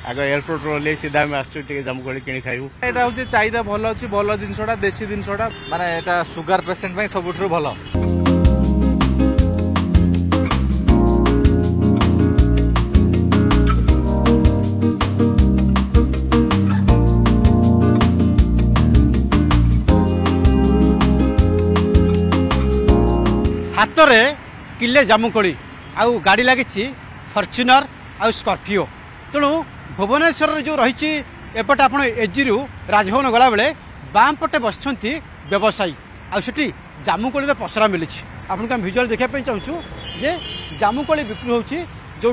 आग एयरपोर्ट रोले सीधा आम आसु जामुकोली किणी खाइबू एटा होची चाहिदा भल अछि भल जिनसटा देसी जिनसटा माने एटा सुगर पेशेंट पई सबुठु भल हाथ में किले जामुकोली आउ गाड़ी लगी फॉर्च्यूनर आउ स्कॉर्पियो तेणु भुवनेश्वर जो रही एपटे आप एजी रु राजभवन गला बेले बाम पटे बसंत व्यवसायी आठी जामुकोली पसरा मिली आपको आम भिजुआल देखापी चाहूँ जे जामुकोली बिक्री हो जो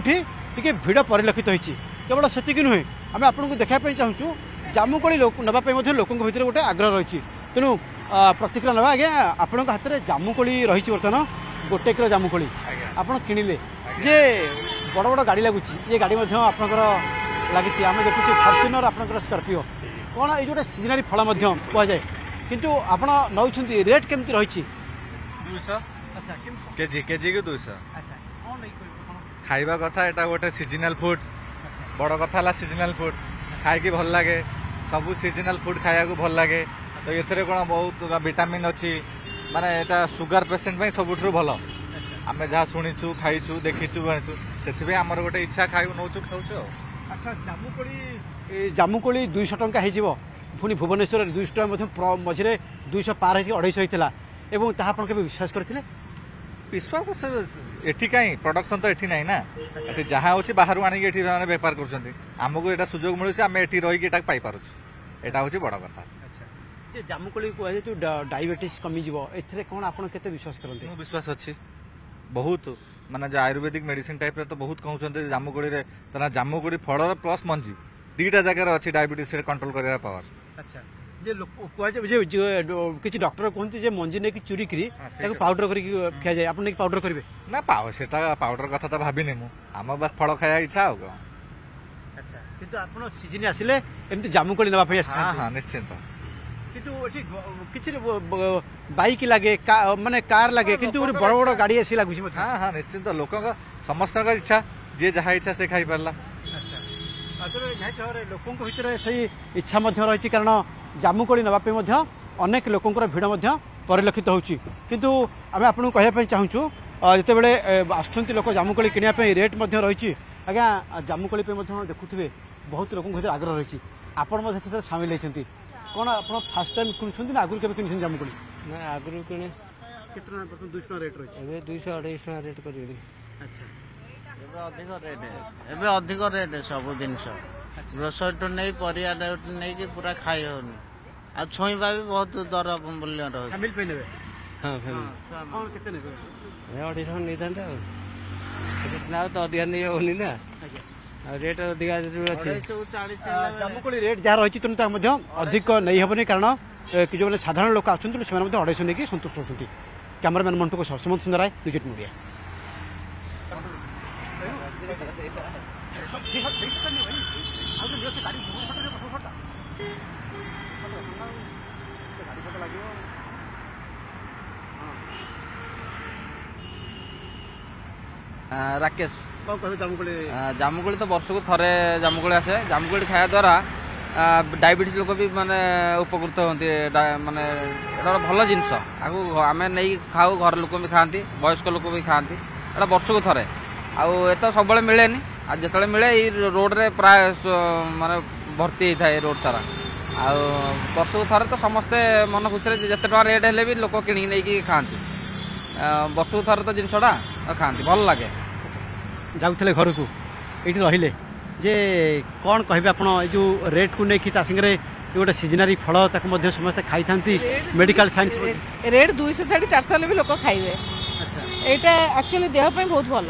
भिड़ परिलक्षित होती केवल से नुहे आम आपको देखापी चाहूँ जामुकोली नापी लोक भर गोटे आग्रह रही तेणु प्रतिक्रिया ना आज्ञा आपण हाथ में जामुकोली रही बर्तमान गोटे किलो जामुकोली आप किणिले जे बड़ बड़ गाड़ी लगुच ये गाड़ी आपंकर लगी आम देखुँ फॉर्च्यूनर आपंकर स्कॉर्पियो कौन ये गोटे सीजनारी फल कहुए किंतु आप नौ रेट केमती रही 200 केजी केजी को 200 खाइबा कथा एटा गोटे सीजनल फूड बड़ कथा ला सीजनल फूड खाई भल लगे सब सीजनल फूड खाया भल लगे तो ये कौन बहुत विटामिन अच्छी माने एटा सुगर पेशेंट पई सबुठु भल आम जहाँ शुणीचु खाइचु देखीचु भाणीचु से आमर गोटे इच्छा खाऊ नौचु खाऊ। अच्छा जामुकोली 200 टंका हो पुणी भुवनेश्वर 200 टका मझे 200 पार हो 250 होता एवं ताहा आपण केबे विश्वास करथिले विश्वास एठी कहीं प्रोडक्शन तो एठी नहीं ना एठी जहाँ होची बाहर आनी एठी माने व्यापार करछंती हमको एटा सुजोग मिलुछि आम एठी रही एटा पाई पारुछु एटा होची बड़ कथा। जे जामुकोली को जो डायबिटीज कमी जीवो एथरे कोन आपण केते विश्वास करते विश्वास अच्छी बहुत माने जो आयुर्वेदिक मेडिसिन टाइप रे तो बहुत कहउछंते जामुकोली रे तना जामुकोली फळर प्लस मंजी दीटा जगह अच्छी डायबिटीज से कंट्रोल करिया पावर। अच्छा जे लोक जे किछि डॉक्टर कहंती जे मंजी ने कि चूरी करी ताको पाउडर करी खिया जाय आपण ने पाउडर करिवे ना पाव सेटा पाउडर कथा तो भाबिने मु हम बस फळ खाया इच्छा हो ग। अच्छा किंतु आपण सीजन आसिले एमती जामुकोली नबा पई आसी हां हां निश्चित किंतु एठी किछि बाइक लागे माने कार लागे किंतु बड़ बड़ गाड़ी आसी लागुछि मत। हां हां निश्चित लोक समस्त का इच्छा जे जहा इच्छा से खाई परला। अच्छा लोकों भीतर से इच्छा रही कारण जामुकोली नापी अनेक लोकंर भिड़ परिलक्षित होची किंतु आम आपको कहवाई चाहूँ जिते आसुँच लोक जामुकोली किनापी रेट रही आज्ञा जामुकोली देखुए बहुत लोक भीतर आग्रह रही आपण सामिल होती कौन आप फास्ट टाइम किणुंट ना आगुरी के जामुकोली ना आगुरी किणे केतना 200 रेट रही 200 250 रेट कर। अच्छा अधिक रेट सब जिनस ग्रोसरी नहीं परिया नहीं कि पूरा खाई होनी आ छुईबा भी बहुत दर मूल्य रही फैमिली पे नेबे हां कौन केते नेबे 250 नहीं था कितना तो अधिक नहीं होनी ना रेट अधिक अच्छी जामुकोली रेट जहाँ रही तेनाली अधिक नहीं हेनी कारण जो साधारण लोक आसुँच 250 नहीं संतुष्ट होती। कैमरामैन मंटू को सुमंत सुंदर राय विकेट मीडिया। राकेश जामुकोली तो वर्ष को थरे जामुकोली आसे जामुकोली खाया द्वारा डायबिटीज लोक भी माने उपकृत होती माने एटा भल जिनस आगु आम नहीं खाऊ घर लोक भी खाती वयस्क लोक भी खाती एटा वर्ष को थरे आत सब मिले जो मिले रोड रे प्राय माने भर्ती होता है रोड सारा वर्ष को थरे तो समस्ते मन खुशी जिते टाइम रेट हेल्ले भी लोक कि नहीं खाती वर्ष को थरे तो जिनसटा खाती भल लगे जाऊे घर को ये रहिले जे कौन कहे आप जो रेट को लेकिन सागर गोटे सीजनारी फल समस्त खाई था मेडिकल साइंस रेट 200 400 भी लोक खाइबे एटा एक्चुअली देह पे बहुत भल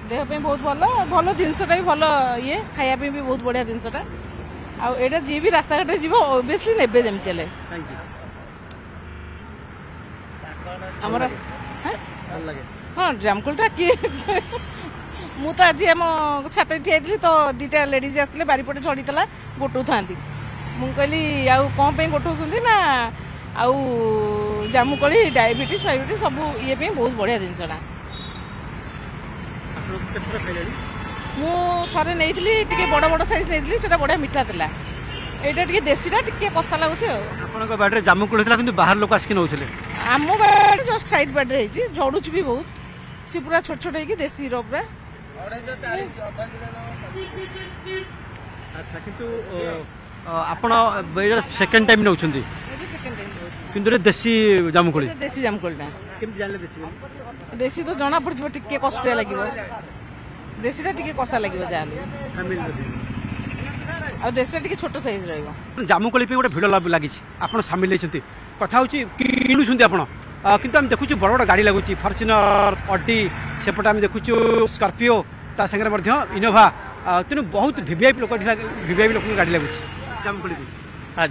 देह पे बहुत भल भल जिनसटा भी भल ये खाया भी बहुत बढ़िया जिनसटा आटा जी भी रास्ता घाटे जीव ओबियसली नेबे जमती आमर हाँ जामकोलटा किए मु तो आज आम छात्र ठिया तो दीटा लेडीज आसते बारीपटे चढ़ीला गोटू था मुझे कहली आउ कौन पे गोटौंट ना आउ जामुकोली डायबिटीज फाइबिटीज सब ये बहुत बढ़िया जिनसटा ମୁଁ ଥରେ ନେଇଥିଲି ଟିକେ ବଡ଼ ବଡ଼ ସାଇଜ୍ ନେଇଥିଲି ସେଟା ବଢ଼ିଆ ମିଠା ଥିଲା। ଏଇଟା ଟିକେ ଦେଶୀଟା ଟିକେ କଷା ଲାଗୁଛି ଆଉ। ଆପଣଙ୍କ ବାଡ଼ିରେ ଜାମୁକୋଳି ହେଇଥିଲା କିନ୍ତୁ ବାହାର ଲୋକ ଆସିକି ନେଉଥିଲେ। ଆମ ବାଡ଼ି ଜଷ୍ଟ ସାଇଡ୍ ବାଡ଼ିରେ ହେଇଛି, ଝଡ଼ୁଛି ବି ବହୁତ। ସେ ପୁରା ଛୋଟ ଛୋଟ ହେଇକି ଦେଶୀର ପୁରା। ଆଚ୍ଛା କିନ୍ତୁ ଆପଣ ସେକେଣ୍ଡ ଟାଇମ୍ ନେଉଛନ୍ତି କିନ୍ତୁ ଏଇଟା ଦେଶୀ ଜାମୁକୋଳି। ଦେଶୀ ଜାମୁକୋଳିଟା କେମିତି ଜାଣିଲେ ଦେଶୀ ବୋଲି? ଦେଶୀ ତ ଜଣା ପଡ଼ିଯିବ, ଟିକେ କଷ୍ଟିଆ ଲାଗିବ। ଦେଶୀଟା ଟିକେ କଷା ଲାଗିବ ଯାହାହେଲେ, ଆଉ ଦେଶୀଟା ଟିକେ ଛୋଟ ସାଇଜ୍ ରହିବ। ଜାମୁକୋଳି ପାଇଁ ଗୋଟେ ଭିଡ଼ ଲାଗିଛି, ଆପଣ ସାମିଲ ହେଇଛନ୍ତି। କଥା ହେଉଛି କିଣୁଛନ୍ତି ଆପଣ, କିନ୍ତୁ ଆମେ ଦେଖୁଛୁ ବଡ଼ ବଡ଼ ଗାଡ଼ି ଲାଗୁଛି, ଫର୍ଚୁନର, ଅଡି, ସେପଟେ ଆମେ ଦେଖୁଛୁ ସ୍କର୍ପିଓ, ତା ସାଙ୍ଗରେ ମଧ୍ୟ ଇନୋଭା। ତେଣୁ ବହୁତ ଭିଭିଆଇପି ଲୋକଙ୍କ ଗାଡ଼ି ଲାଗୁଛି ଜାମୁକୋଳି।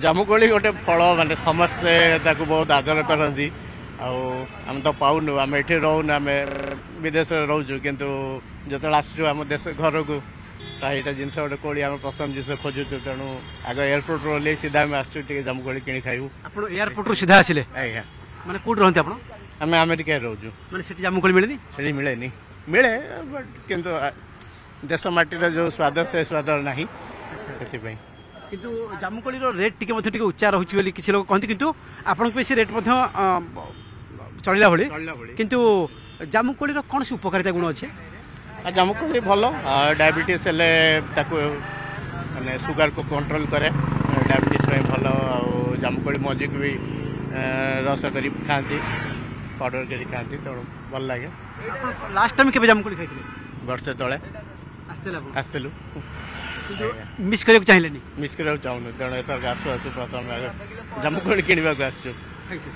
ଜାମୁକୋଳି ଗୋଟେ ଫଳ, ମାନେ ସମସ୍ତେ ତାକୁ ବହୁତ ଆଦର କରନ୍ତି। ଆଉ ଆମେ ତ ପାଉନୁ, ଆମେ ଏଠି ରହୁନୁ, ଆମେ ବିଦେଶରେ ରହୁଛୁ, କିନ୍ତୁ ଯେତେବେଳେ ଆସୁଛୁ ଆମ ଦେଶ ଘରକୁ ତ ଏଇଟା ଜିନିଷ ଗୋଟେ କୋଳି ଆମେ ପ୍ରଥମ ଜିନିଷ ଖୋଜୁଛୁ। ତେଣୁ ଆଗ ଏୟାରପୋର୍ଟରୁ ଓହ୍ଲେଇ ସିଧା ଆମେ ଆସୁଛୁ ଟିକେ ଜାମୁକୋଳି କିଣି ଖାଇବୁ। ଆପଣ ଏୟାରପୋର୍ଟରୁ ସିଧା ଆସିଲେ? ଆଜ୍ଞା। ମାନେ କୋଉଠି ରହନ୍ତି ଆପଣ? ଆମେ ଆମେରିକାରେ ରହୁଛୁ। ମାନେ ସେଠି ଜାମୁକୋଳି ମିଳେନି? ସେଠି ମିଳେନି, ମିଳେ ବଟ୍ କିନ୍ତୁ ଦେଶ ମାଟିର ଯେଉଁ ସ୍ୱାଦ ସେ ସ୍ୱାଦ ନାହିଁ, ସେଥିପାଇଁ। କିନ୍ତୁ ଜାମୁକୋଳିର ରେଟ୍ ଟିକେ ମଧ୍ୟ ଟିକେ ଉଚ୍ଚା ରହୁଛି ବୋଲି କିଛି ଲୋକ କହନ୍ତି, କିନ୍ତୁ ଆପଣଙ୍କ ପାଇଁ ସେ ରେଟ୍ ମଧ୍ୟ ଚଳିଲା ଭଳି। କିନ୍ତୁ ଜାମୁକୋଳିର କୌଣସି ଉପକାରିତା ଗୁଣ ଅଛି? ଜାମୁକୋଳି ଭଲ, ଡାଇବେଟିସ୍ ହେଲେ ତାକୁ ମାନେ ସୁଗାରକୁ କଣ୍ଟ୍ରୋଲ କରେ, ଡାଇବେଟିସ୍ ପାଇଁ ଭଲ। ଆଉ ଜାମୁକୋଳି ମଞ୍ଜିକୁ ବି ରସ କରି ଖାଆନ୍ତି, ପାଉଡ଼ର କରି ଖାଆନ୍ତି, ତେଣୁ ଭଲ ଲାଗେ। ଲାଷ୍ଟ ଟାଇମ୍ କେବେ ଜାମୁକୋଳି ଖାଇଥିଲେ? ବର୍ଷେ ତଳେ ଆସିଥିଲୁ, କିନ୍ତୁ ମିସ୍ କରିବାକୁ ଚାହିଁଲେନି? ମିସ୍ କରିବାକୁ ଚାହୁଁନୁ, ତେଣୁ ଏଥର ଆସୁ ପ୍ରଥମେ ଜାମୁକୋଳି କିଣିବାକୁ ଆସିଛୁ। Thank you.